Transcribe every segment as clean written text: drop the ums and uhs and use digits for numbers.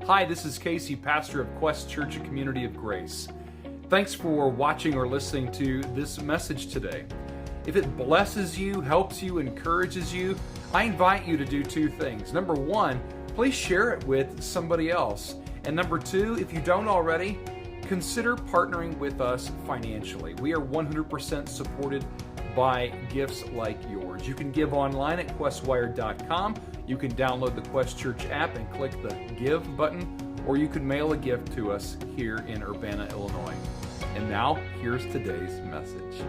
Hi, this is Casey, pastor of Quest Church, a Community of Grace. Thanks for watching or listening to this message today. If it blesses you, helps you, encourages you, I invite you to do two things. Number one, please share it with somebody else. And number two, if you don't already, consider partnering with us financially. We are 100% supported by gifts like yours. You can give online at questwire.com. You can download the Quest Church app and click the Give button, or you can mail a gift to us here in Urbana, Illinois. And now, here's today's message.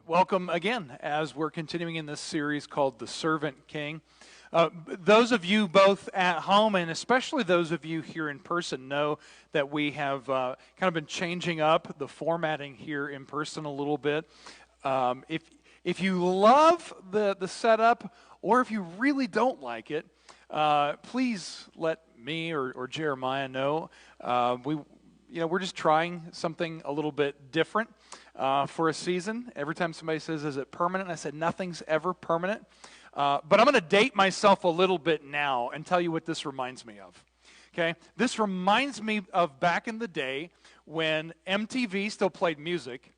Welcome again as we're continuing in this series called The Servant King. Those of you both at home and especially those of you here in person know that we have kind of been changing up the formatting here in person a little bit. If you love the setup or if you really don't like it, please let me or Jeremiah know. We're just trying something a little bit different. For a season. Every time somebody says, is it permanent? I said, nothing's ever permanent. But I'm going to date myself a little bit now and tell you what this reminds me of. Okay? This reminds me of back in the day when MTV still played music,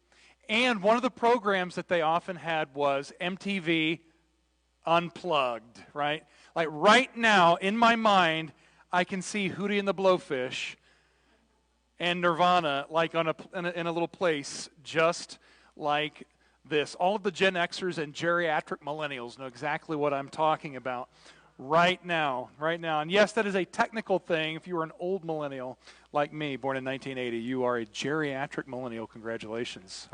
and one of the programs that they often had was MTV Unplugged, right? Like right now, in my mind, I can see Hootie and the Blowfish and Nirvana, like in a little place just like this. All of the Gen Xers and geriatric millennials know exactly what I'm talking about right now. And yes, that is a technical thing. If you were an old millennial like me, born in 1980, you are a geriatric millennial. Congratulations.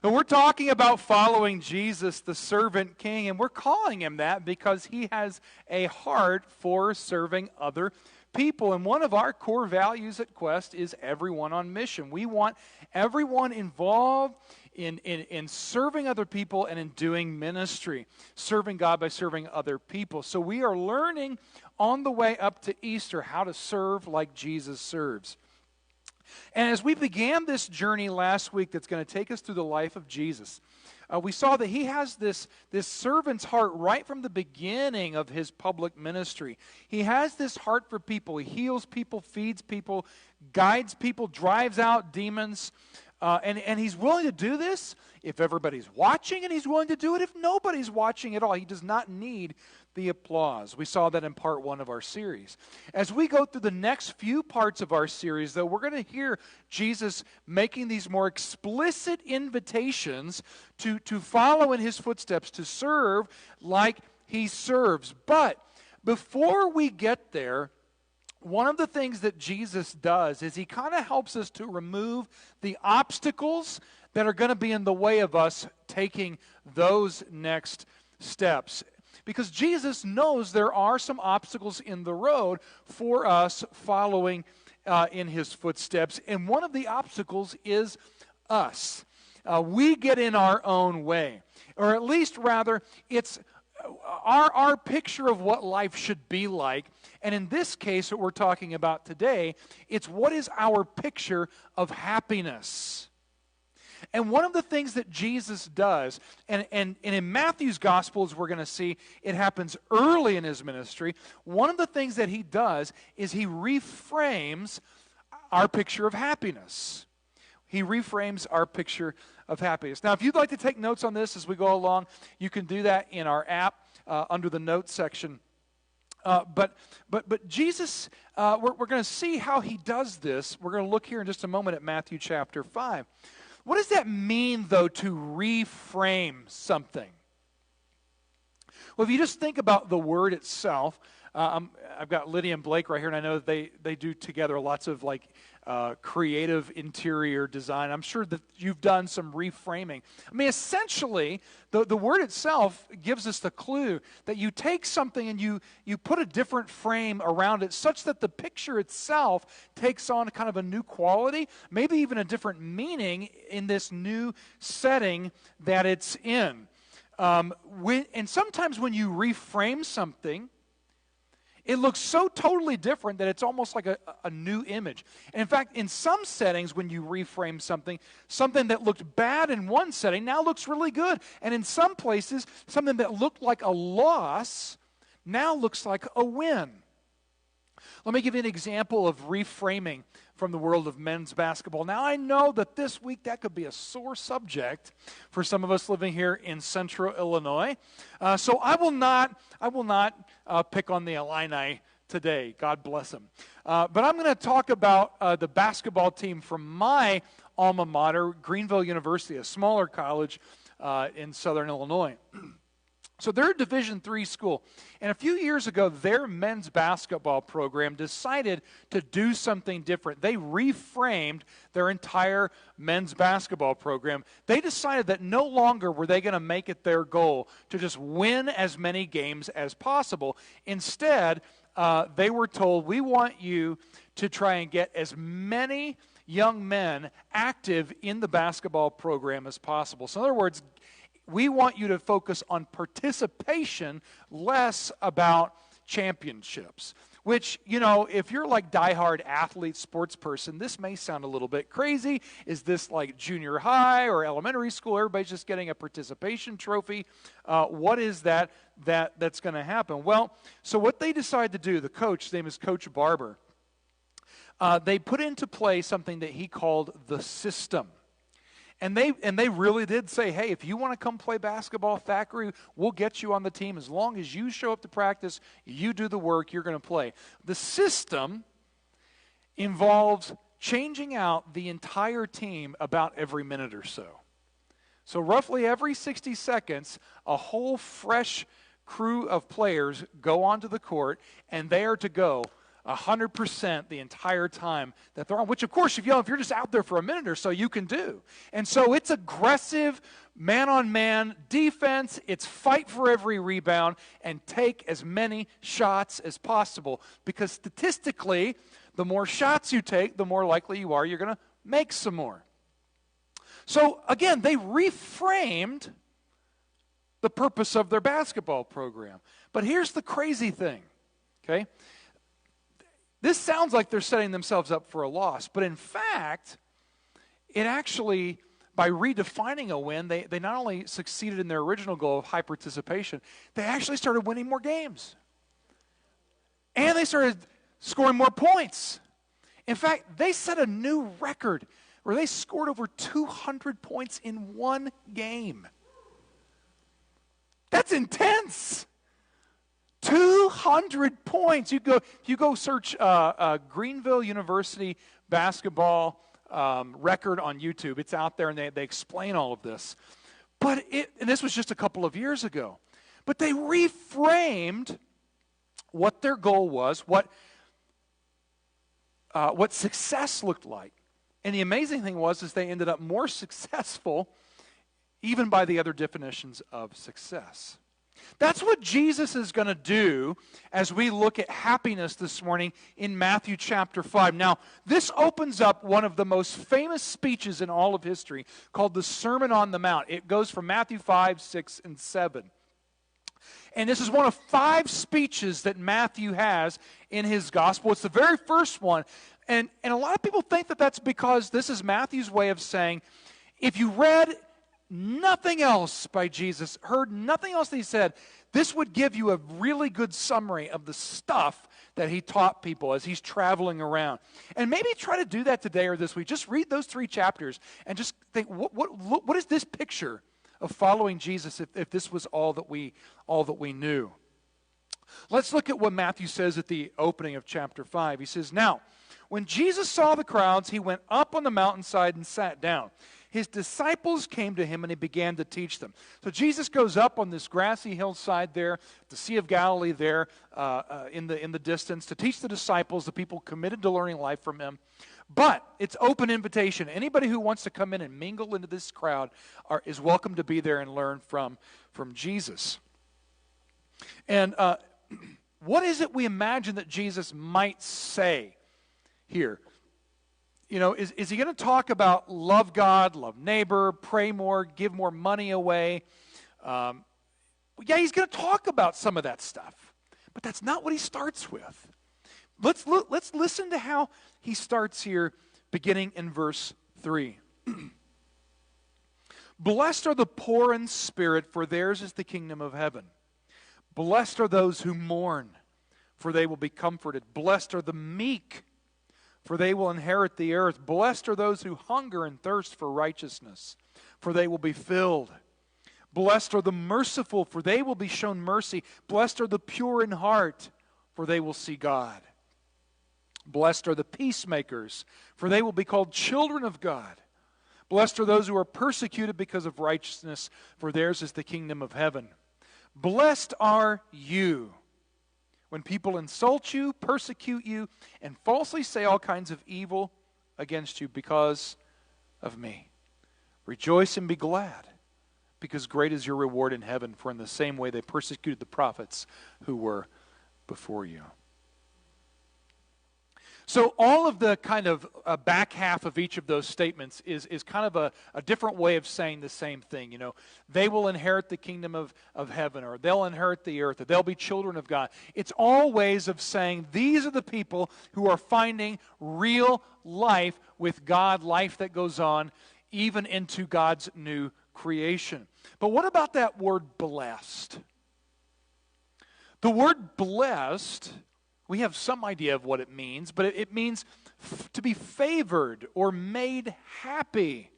And we're talking about following Jesus, the servant king, and we're calling him that because he has a heart for serving other people. And one of our core values at Quest is everyone on mission. We want everyone involved in serving other people and in doing ministry, serving God by serving other people. So we are learning on the way up to Easter how to serve like Jesus serves. And as we began this journey last week that's going to take us through the life of Jesus, we saw that he has this servant's heart right from the beginning of his public ministry. He has this heart for people. He heals people, feeds people, guides people, drives out demons. And he's willing to do this if everybody's watching, and he's willing to do it if nobody's watching at all. He does not need the applause. We saw that in part one of our series. As we go through the next few parts of our series, though, we're going to hear Jesus making these more explicit invitations to follow in his footsteps, to serve like he serves. But before we get there, one of the things that Jesus does is he kind of helps us to remove the obstacles that are going to be in the way of us taking those next steps. Because Jesus knows there are some obstacles in the road for us following in his footsteps. And one of the obstacles is us. We get in our own way. Or at least, rather, it's our picture of what life should be like. And in this case, what we're talking about today, it's what is our picture of happiness. And one of the things that Jesus does, and in Matthew's Gospels we're going to see it happens early in his ministry, one of the things that he does is he reframes our picture of happiness. He reframes our picture of happiness. Now, if you'd like to take notes on this as we go along, you can do that in our app under the notes section. But Jesus, we're going to see how he does this. We're going to look here in just a moment at Matthew chapter 5. What does that mean, though, to reframe something? Well, if you just think about the word itself, I've got Lydia and Blake right here, and I know that they do together lots of creative interior design. I'm sure that you've done some reframing. I mean, essentially, the word itself gives us the clue that you take something and you put a different frame around it such that the picture itself takes on kind of a new quality, maybe even a different meaning in this new setting that it's in. And sometimes when you reframe something, it looks so totally different that it's almost like a new image. And in fact, in some settings, when you reframe something that looked bad in one setting now looks really good. And in some places, something that looked like a loss now looks like a win. Let me give you an example of reframing from the world of men's basketball. Now, I know that this week that could be a sore subject for some of us living here in central Illinois. So I will not pick on the Illini today. God bless them. But I'm going to talk about the basketball team from my alma mater, Greenville University, a smaller college in southern Illinois. So they're a Division III school. And a few years ago, their men's basketball program decided to do something different. They reframed their entire men's basketball program. They decided that no longer were they going to make it their goal to just win as many games as possible. Instead, they were told, we want you to try and get as many young men active in the basketball program as possible. So in other words, we want you to focus on participation, less about championships. Which, if you're like diehard athlete, sports person, this may sound a little bit crazy. Is this like junior high or elementary school? Everybody's just getting a participation trophy. What is that's going to happen? Well, so what they decided to do, the coach, his name is Coach Barber, they put into play something that he called the system. And they really did say, hey, if you want to come play basketball, Thackeray, we'll get you on the team. As long as you show up to practice, you do the work, you're going to play. The system involves changing out the entire team about every minute or so. So roughly every 60 seconds, a whole fresh crew of players go onto the court, and they are to go 100% the entire time that they're on, which of course, if you're just out there for a minute or so, you can do. And so it's aggressive, man-on-man defense. It's fight for every rebound and take as many shots as possible, because statistically, the more shots you take, the more likely you are you're going to make some more. So again, they reframed the purpose of their basketball program. But here's the crazy thing, okay? This sounds like they're setting themselves up for a loss, but in fact, it actually, by redefining a win, they not only succeeded in their original goal of high participation, they actually started winning more games. And they started scoring more points. In fact, they set a new record where they scored over 200 points in one game. That's intense. 200 points. You go search Greenville University basketball record on YouTube. It's out there, and they explain all of this. And this was just a couple of years ago. But they reframed what their goal was, what success looked like. And the amazing thing was they ended up more successful even by the other definitions of success. That's what Jesus is going to do as we look at happiness this morning in Matthew chapter 5. Now, this opens up one of the most famous speeches in all of history called the Sermon on the Mount. It goes from Matthew 5, 6, and 7. And this is one of 5 speeches that Matthew has in his gospel. It's the very first one. And a lot of people think that that's because this is Matthew's way of saying, if you read nothing else by Jesus, heard nothing else that he said, this would give you a really good summary of the stuff that he taught people as he's traveling around. And maybe try to do that today or this week. Just read those 3 chapters and just think, what is this picture of following Jesus if this was all that we knew? Let's look at what Matthew says at the opening of chapter 5. He says, now, when Jesus saw the crowds, he went up on the mountainside and sat down. his disciples came to him and he began to teach them. So Jesus goes up on this grassy hillside there, the Sea of Galilee there in the distance, to teach the disciples, the people committed to learning life from him. But it's open invitation. Anybody who wants to come in and mingle into this crowd is welcome to be there and learn from Jesus. And what is it we imagine that Jesus might say here? You know, is he going to talk about love God, love neighbor, pray more, give more money away? Yeah, he's going to talk about some of that stuff. But that's not what he starts with. Let's listen to how he starts here, beginning in verse 3. Blessed are the poor in spirit, for theirs is the kingdom of heaven. Blessed are those who mourn, for they will be comforted. Blessed are the meek, for they will inherit the earth. Blessed are those who hunger and thirst for righteousness, for they will be filled. Blessed are the merciful, for they will be shown mercy. Blessed are the pure in heart, for they will see God. Blessed are the peacemakers, for they will be called children of God. Blessed are those who are persecuted because of righteousness, for theirs is the kingdom of heaven. Blessed are you when people insult you, persecute you, and falsely say all kinds of evil against you because of me. Rejoice and be glad, because great is your reward in heaven, for in the same way they persecuted the prophets who were before you. So all of the kind of back half of each of those statements is kind of a different way of saying the same thing. You know, they will inherit the kingdom of heaven, or they'll inherit the earth, or they'll be children of God. It's all ways of saying these are the people who are finding real life with God, life that goes on even into God's new creation. But what about that word blessed? The word blessed, we have some idea of what it means, but it means to be favored or made happy.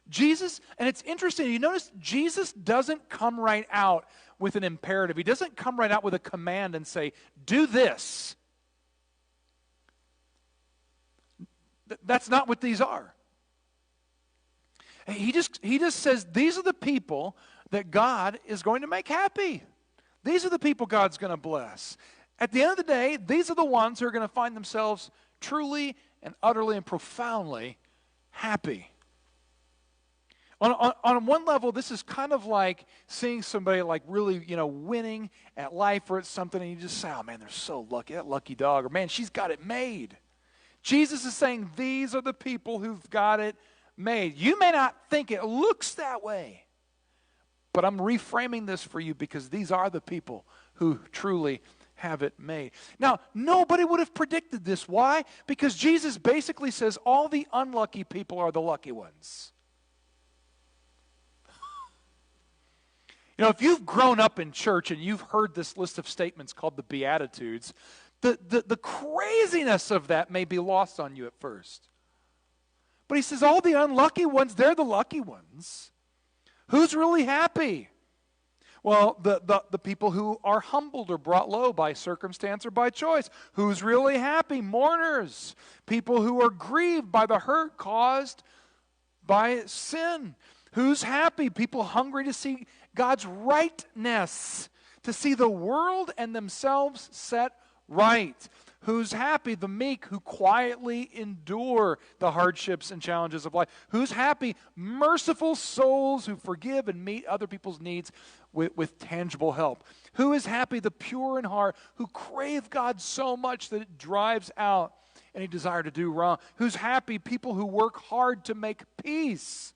Jesus, and it's interesting, you notice Jesus doesn't come right out with an imperative. He doesn't come right out with a command and say, do this. That's not what these are. He just says, these are the people that God is going to make happy. These are the people God's going to bless. At the end of the day, these are the ones who are going to find themselves truly and utterly and profoundly happy. On one level, this is kind of like seeing somebody like really, winning at life or at something, and you just say, oh man, they're so lucky, that lucky dog, or man, she's got it made. Jesus is saying these are the people who've got it made. You may not think it looks that way, but I'm reframing this for you because these are the people who truly have it made. Now, nobody would have predicted this. Why? Because Jesus basically says all the unlucky people are the lucky ones. If you've grown up in church and you've heard this list of statements called the Beatitudes, the craziness of that may be lost on you at first. But he says all the unlucky ones, they're the lucky ones. Who's really happy? Well, the people who are humbled or brought low by circumstance or by choice. Who's really happy? Mourners. People who are grieved by the hurt caused by sin. Who's happy? People hungry to see God's rightness, to see the world and themselves set right. Who's happy? The meek who quietly endure the hardships and challenges of life. Who's happy? Merciful souls who forgive and meet other people's needs with tangible help. Who is happy? The pure in heart who crave God so much that it drives out any desire to do wrong. Who's happy? People who work hard to make peace.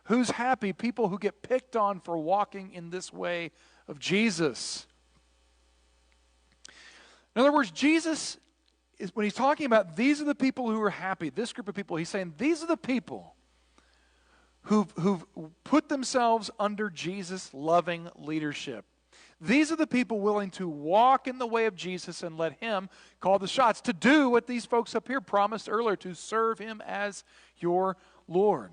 Who's happy? People who get picked on for walking in this way of Jesus. In other words, Jesus, when he's talking about these are the people who are happy, this group of people, he's saying these are the people who've put themselves under Jesus' loving leadership. These are the people willing to walk in the way of Jesus and let him call the shots, to do what these folks up here promised earlier, to serve him as your Lord.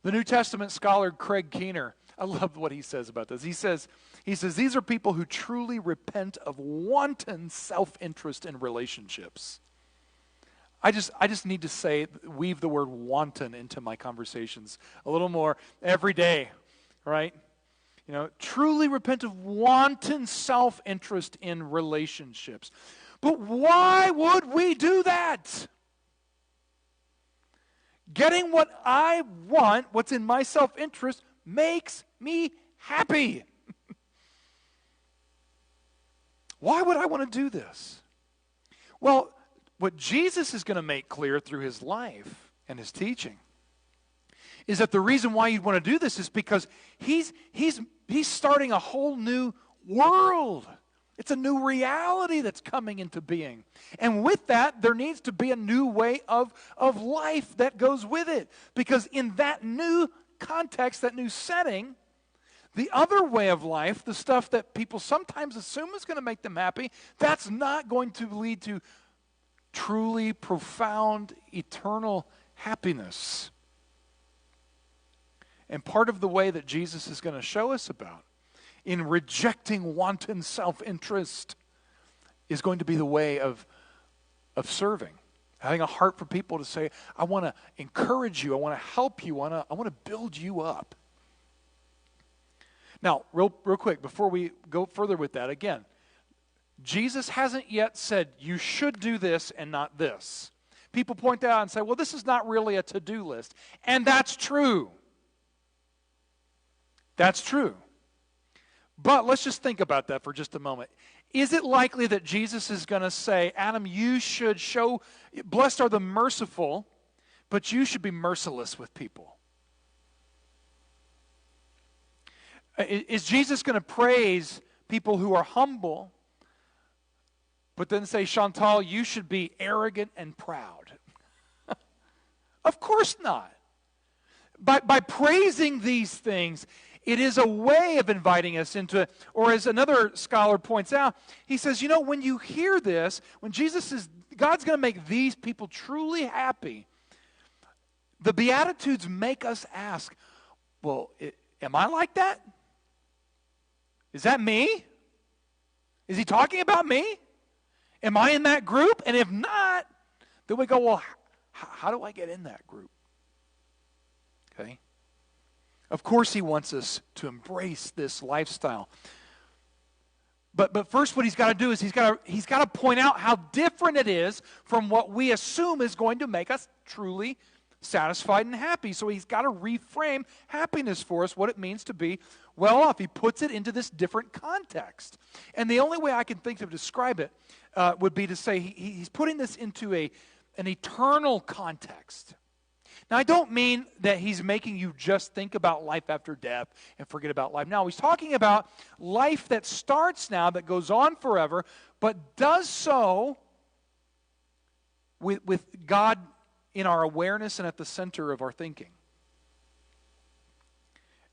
The New Testament scholar Craig Keener, I love what he says about this. He says, these are people who truly repent of wanton self-interest in relationships. I just need to weave the word wanton into my conversations a little more every day, right? Truly repent of wanton self-interest in relationships. But why would we do that? Getting what I want, what's in my self-interest, makes me happy. Why would I want to do this? Well, what Jesus is going to make clear through his life and his teaching is that the reason why you'd want to do this is because he's starting a whole new world. It's a new reality that's coming into being. And with that, there needs to be a new way of life that goes with it. Because in that new context, that new setting, the other way of life, the stuff that people sometimes assume is going to make them happy, that's not going to lead to truly profound, eternal happiness. And part of the way that Jesus is going to show us about in rejecting wanton self-interest is going to be the way of serving. Having a heart for people to say, I want to encourage you, I want to help you, I want to build you up. Now, real quick, before we go further with that, again, Jesus hasn't yet said you should do this and not this. People point that out and say, well, this is not really a to-do list. And that's true. That's true. But let's just think about that for just a moment. Is it likely that Jesus is going to say, Adam, you should show, blessed are the merciful, but you should be merciless with people? Is Jesus going to praise people who are humble, but then say, Chantal, you should be arrogant and proud? Of course not. By praising these things, it is a way of inviting us into, or as another scholar points out, he says, when you hear this, when Jesus says, God's going to make these people truly happy, the Beatitudes make us ask, well, am I like that? Is that me? Is he talking about me? Am I in that group? And if not, then we go, well, how do I get in that group? Okay. Of course he wants us to embrace this lifestyle. But first what he's got to do is he's got to point out how different it is from what we assume is going to make us truly satisfied and happy. So he's got to reframe happiness for us, what it means to be well off. He puts it into this different context. And the only way I can think of to describe it would be to say he's putting this into an eternal context. Now, I don't mean that he's making you just think about life after death and forget about life now. He's talking about life that starts now, that goes on forever, but does so with God in our awareness and at the center of our thinking.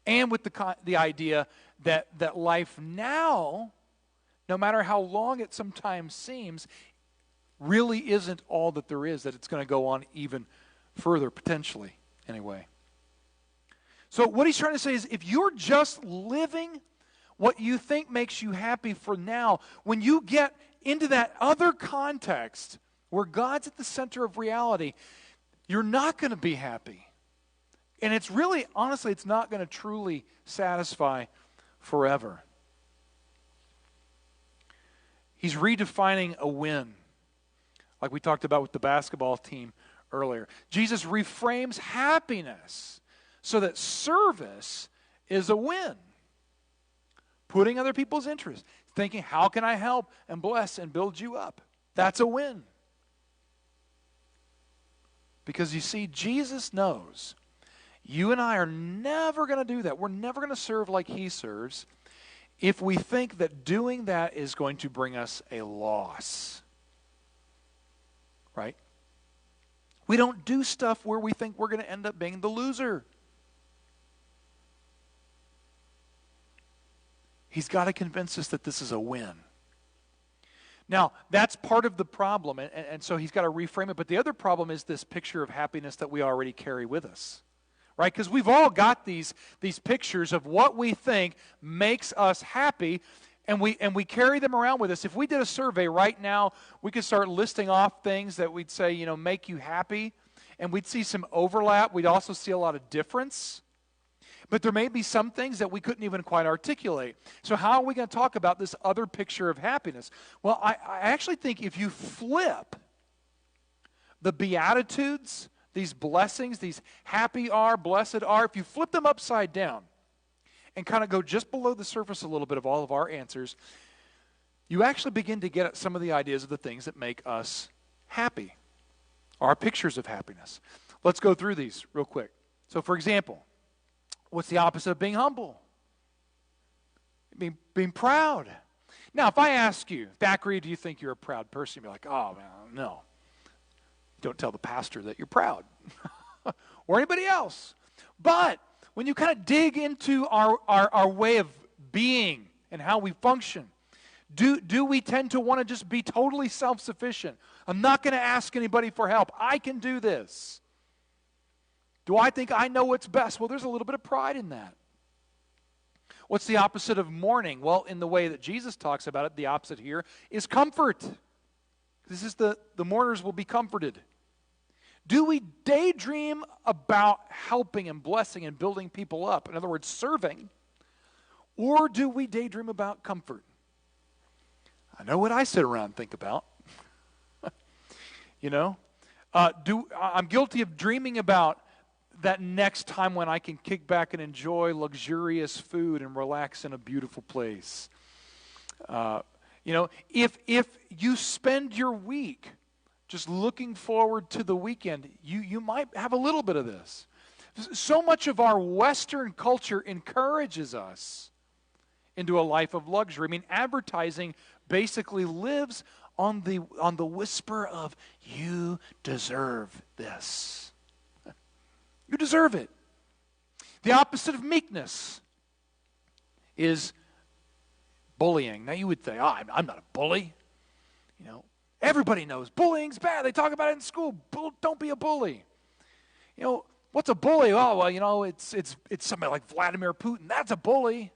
And with the idea that life now, no matter how long it sometimes seems, really isn't all that there is, that it's going to go on even further, potentially, anyway. So what he's trying to say is, if you're just living what you think makes you happy for now, when you get into that other context where God's at the center of reality, you're not going to be happy. And it's really, honestly, it's not going to truly satisfy forever. He's redefining a win, like we talked about with the basketball team earlier. Jesus reframes happiness so that service is a win. Putting other people's interests, thinking, how can I help and bless and build you up? That's a win. Because you see, Jesus knows you and I are never going to do that. We're never going to serve like he serves if we think that doing that is going to bring us a loss. Right? We don't do stuff where we think we're going to end up being the loser. He's got to convince us that this is a win. Now, that's part of the problem, and so he's got to reframe it. But the other problem is this picture of happiness that we already carry with us. Right? Because we've all got these pictures of what we think makes us happy, And we carry them around with us. If we did a survey right now, we could start listing off things that we'd say, make you happy. And we'd see some overlap. We'd also see a lot of difference. But there may be some things that we couldn't even quite articulate. So how are we going to talk about this other picture of happiness? Well, I actually think if you flip the Beatitudes, these blessings, these happy are, blessed are, if you flip them upside down and kind of go just below the surface a little bit of all of our answers, you actually begin to get at some of the ideas of the things that make us happy, our pictures of happiness. Let's go through these real quick. So, for example, what's the opposite of being humble? Being proud. Now, if I ask you, Thackeray, do you think you're a proud person? You'll be like, oh, man, no. Don't tell the pastor that you're proud. Or anybody else. But when you kind of dig into our way of being and how we function, do we tend to want to just be totally self-sufficient? I'm not going to ask anybody for help. I can do this. Do I think I know what's best? Well, there's a little bit of pride in that. What's the opposite of mourning? Well, in the way that Jesus talks about it, the opposite here is comfort. This is the mourners will be comforted. Do we daydream about helping and blessing and building people up? In other words, serving. Or do we daydream about comfort? I know what I sit around and think about. I'm guilty of dreaming about that next time when I can kick back and enjoy luxurious food and relax in a beautiful place. If you spend your week just looking forward to the weekend, you might have a little bit of this. So much of our Western culture encourages us into a life of luxury. I mean, advertising basically lives on the whisper of, you deserve this. You deserve it. The opposite of meekness is bullying. Now you would say, I'm not a bully. Everybody knows bullying's bad. They talk about it in school. Don't be a bully. What's a bully? Oh, well, it's somebody like Vladimir Putin. That's a bully.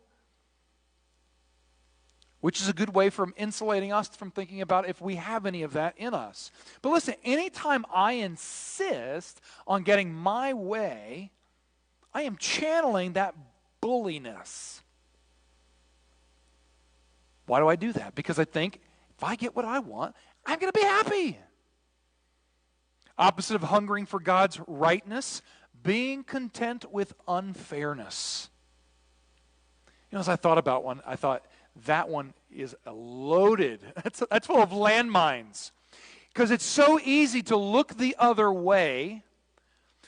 Which is a good way from insulating us from thinking about if we have any of that in us. But listen, anytime I insist on getting my way, I am channeling that bulliness. Why do I do that? Because I think if I get what I want, I'm going to be happy. Opposite of hungering for God's rightness, being content with unfairness. As I thought about one, I thought that one is loaded. That's full of landmines. Because it's so easy to look the other way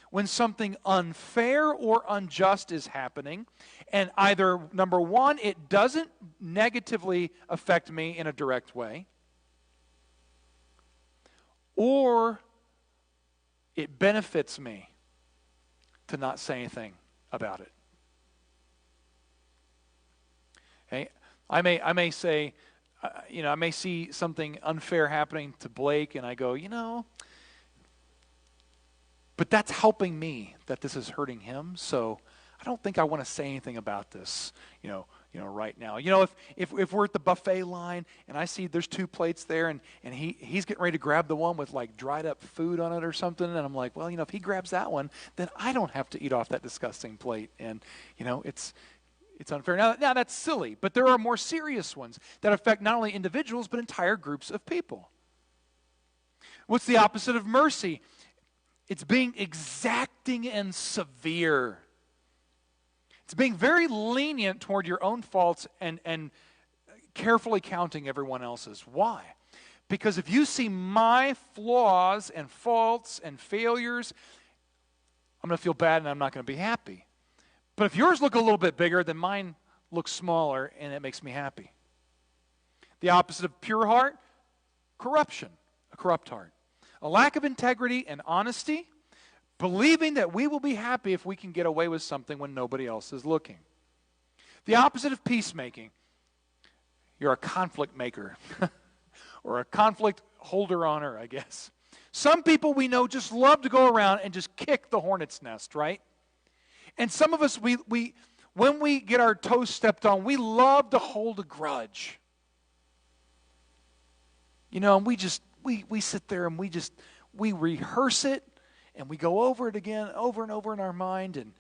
when something unfair or unjust is happening. And either, number one, it doesn't negatively affect me in a direct way, or it benefits me to not say anything about it. Okay? I may say, I may see something unfair happening to Blake, and I go, but that's helping me that this is hurting him, so I don't think I want to say anything about this, right now. If we're at the buffet line and I see there's 2 plates there and he's getting ready to grab the one with like dried up food on it or something, and I'm like, well, if he grabs that one, then I don't have to eat off that disgusting plate, and it's unfair. Now that's silly, but there are more serious ones that affect not only individuals but entire groups of people. What's the opposite of mercy? It's being exacting and severe. It's being very lenient toward your own faults and carefully counting everyone else's. Why? Because if you see my flaws and faults and failures, I'm going to feel bad and I'm not going to be happy. But if yours look a little bit bigger, then mine looks smaller and it makes me happy. The opposite of pure heart, corruption, a corrupt heart. A lack of integrity and honesty, believing that we will be happy if we can get away with something when nobody else is looking. The opposite of peacemaking, you're a conflict maker or a conflict holder-oner, I guess. Some people we know just love to go around and just kick the hornet's nest, right? And some of us, we when we get our toes stepped on, we love to hold a grudge. And we sit there and we rehearse it and we go over it again, over and over in our mind. And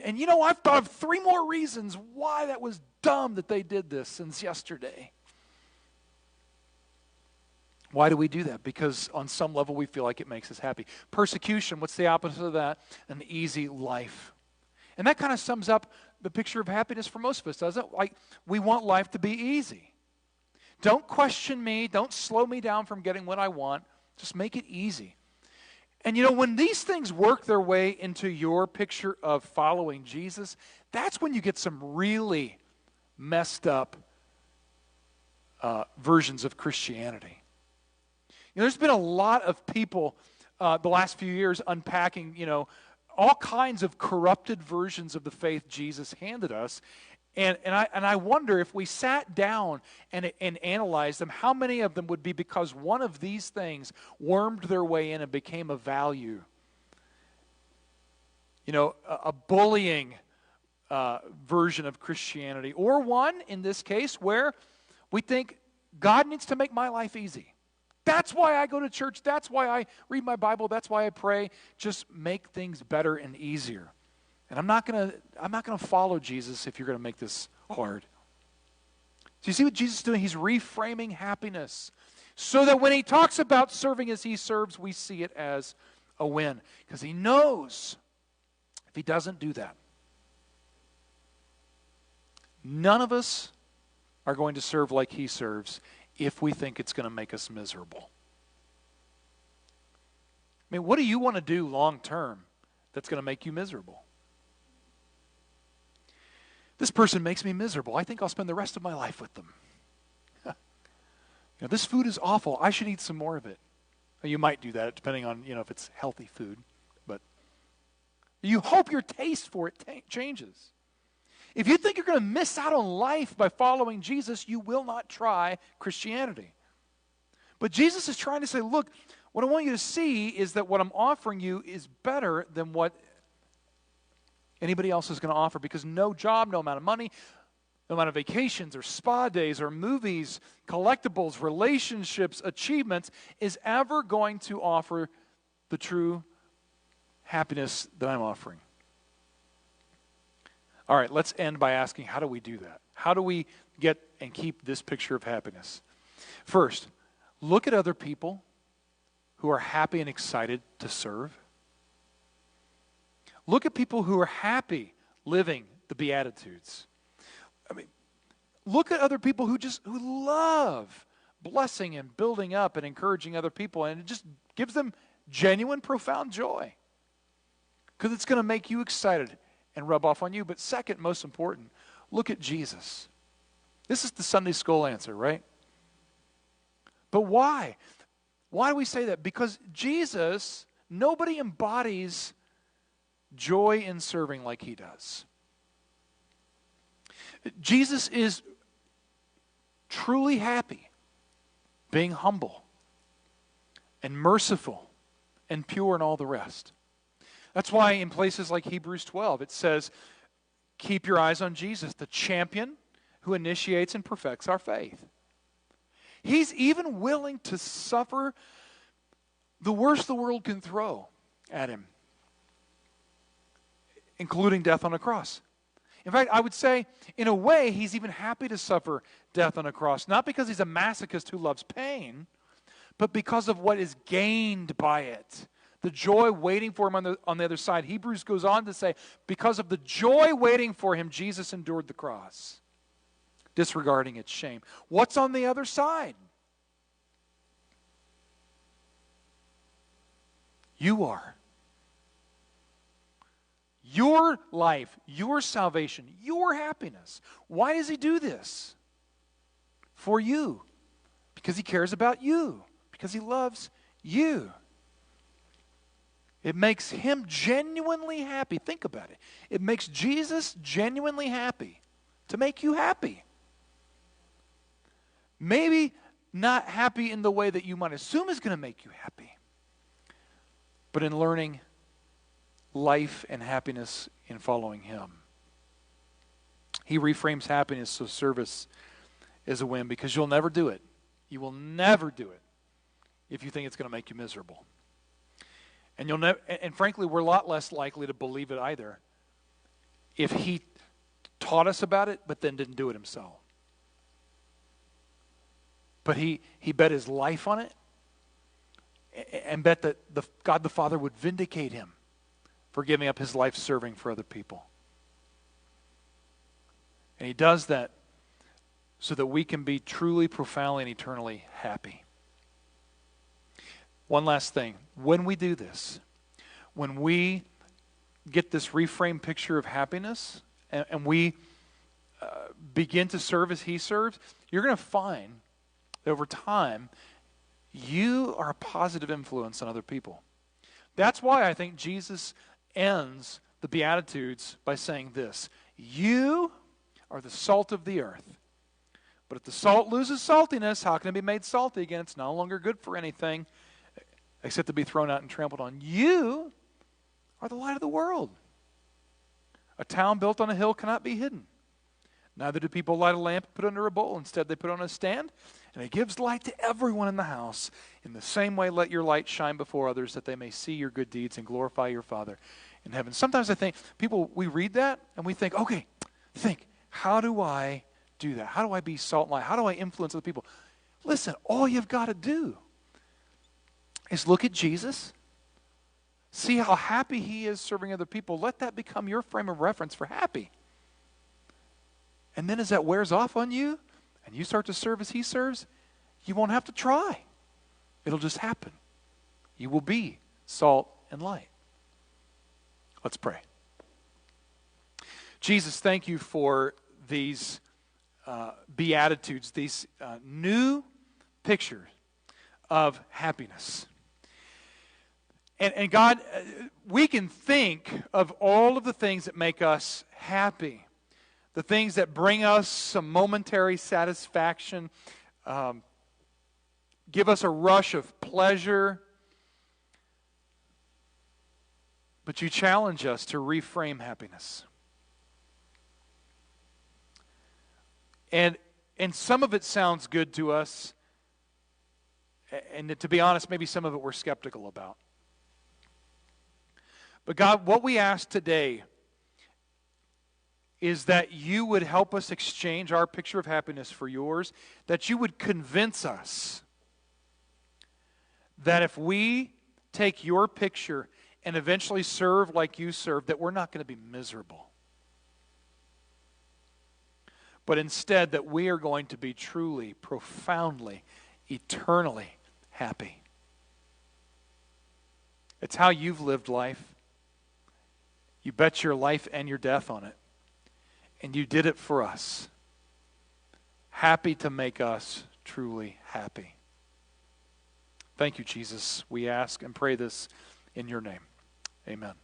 I've thought of 3 more reasons why that was dumb that they did this since yesterday. Why do we do that? Because on some level we feel like it makes us happy. Persecution, what's the opposite of that? An easy life. And that kind of sums up the picture of happiness for most of us, doesn't it? Like, we want life to be easy. Don't question me. Don't slow me down from getting what I want. Just make it easy. And when these things work their way into your picture of following Jesus, that's when you get some really messed up versions of Christianity. There's been a lot of people the last few years unpacking, all kinds of corrupted versions of the faith Jesus handed us. And I wonder if we sat down and analyzed them, how many of them would be because one of these things wormed their way in and became a value. A bullying version of Christianity. Or one, in this case, where we think God needs to make my life easy. That's why I go to church. That's why I read my Bible. That's why I pray. Just make things better and easier. And I'm not gonna follow Jesus if you're going to make this hard. So you see what Jesus is doing? He's reframing happiness so that when he talks about serving as he serves, we see it as a win. Because he knows if he doesn't do that, none of us are going to serve like he serves if we think it's going to make us miserable. I mean, what do you want to do long term that's going to make you miserable? This person makes me miserable. I think I'll spend the rest of my life with them. This food is awful. I should eat some more of it. You might do that depending on, if it's healthy food. But you hope your taste for it changes. If you think you're going to miss out on life by following Jesus, you will not try Christianity. But Jesus is trying to say, look, what I want you to see is that what I'm offering you is better than what anybody else is going to offer, because no job, no amount of money, no amount of vacations or spa days or movies, collectibles, relationships, achievements is ever going to offer the true happiness that I'm offering. All right, let's end by asking, how do we do that? How do we get and keep this picture of happiness? First, look at other people who are happy and excited to serve. Look at people who are happy living the Beatitudes. I mean, look at other people who love blessing and building up and encouraging other people, and it just gives them genuine, profound joy because it's going to make you excited and rub off on you. But second, most important, look at Jesus. This is the Sunday school answer, right? But why? Why do we say that? Because Jesus, nobody embodies joy in serving like he does. Jesus is truly happy, being humble and merciful and pure and all the rest. That's why in places like Hebrews 12, it says, keep your eyes on Jesus, the champion who initiates and perfects our faith. He's even willing to suffer the worst the world can throw at him, including death on a cross. In fact, I would say, in a way, he's even happy to suffer death on a cross, not because he's a masochist who loves pain, but because of what is gained by it. The joy waiting for him on the other side. Hebrews goes on to say, because of the joy waiting for him, Jesus endured the cross, disregarding its shame. What's on the other side? You are. Your life, your salvation, your happiness. Why does he do this? For you. Because he cares about you. Because he loves you. It makes him genuinely happy. Think about it. It makes Jesus genuinely happy to make you happy. Maybe not happy in the way that you might assume is going to make you happy, but in learning life and happiness in following him. He reframes happiness so service is a win, because you'll never do it. You will never do it if you think it's going to make you miserable. And you'll never, and frankly, we're a lot less likely to believe it either if he taught us about it but then didn't do it himself. But he bet his life on it, and bet that God the Father would vindicate him for giving up his life serving for other people. And he does that so that we can be truly, profoundly, and eternally happy. One last thing. When we do this, when we get this reframed picture of happiness, and we begin to serve as he serves, you're going to find that over time, you are a positive influence on other people. That's why I think Jesus ends the Beatitudes by saying this: you are the salt of the earth. But if the salt loses saltiness, how can it be made salty again? It's no longer good for anything except to be thrown out and trampled on. You are the light of the world. A town built on a hill cannot be hidden. Neither do people light a lamp and put it under a bowl. Instead, they put it on a stand, and it gives light to everyone in the house. In the same way, let your light shine before others, that they may see your good deeds and glorify your Father in heaven. Sometimes I think we read that, and we think, okay, how do I do that? How do I be salt and light? How do I influence other people? Listen, all you've got to do is look at Jesus, see how happy he is serving other people. Let that become your frame of reference for happy. And then as that wears off on you, and you start to serve as he serves, you won't have to try. It'll just happen. You will be salt and light. Let's pray. Jesus, thank you for these Beatitudes, these new pictures of happiness. And God, we can think of all of the things that make us happy, the things that bring us some momentary satisfaction, give us a rush of pleasure. But you challenge us to reframe happiness. And some of it sounds good to us, and to be honest, maybe some of it we're skeptical about. But God, what we ask today is that you would help us exchange our picture of happiness for yours, that you would convince us that if we take your picture and eventually serve like you serve, that we're not going to be miserable. But instead that we are going to be truly, profoundly, eternally happy. It's how you've lived life. You bet your life and your death on it. And you did it for us. Happy to make us truly happy. Thank you, Jesus. We ask and pray this in your name. Amen.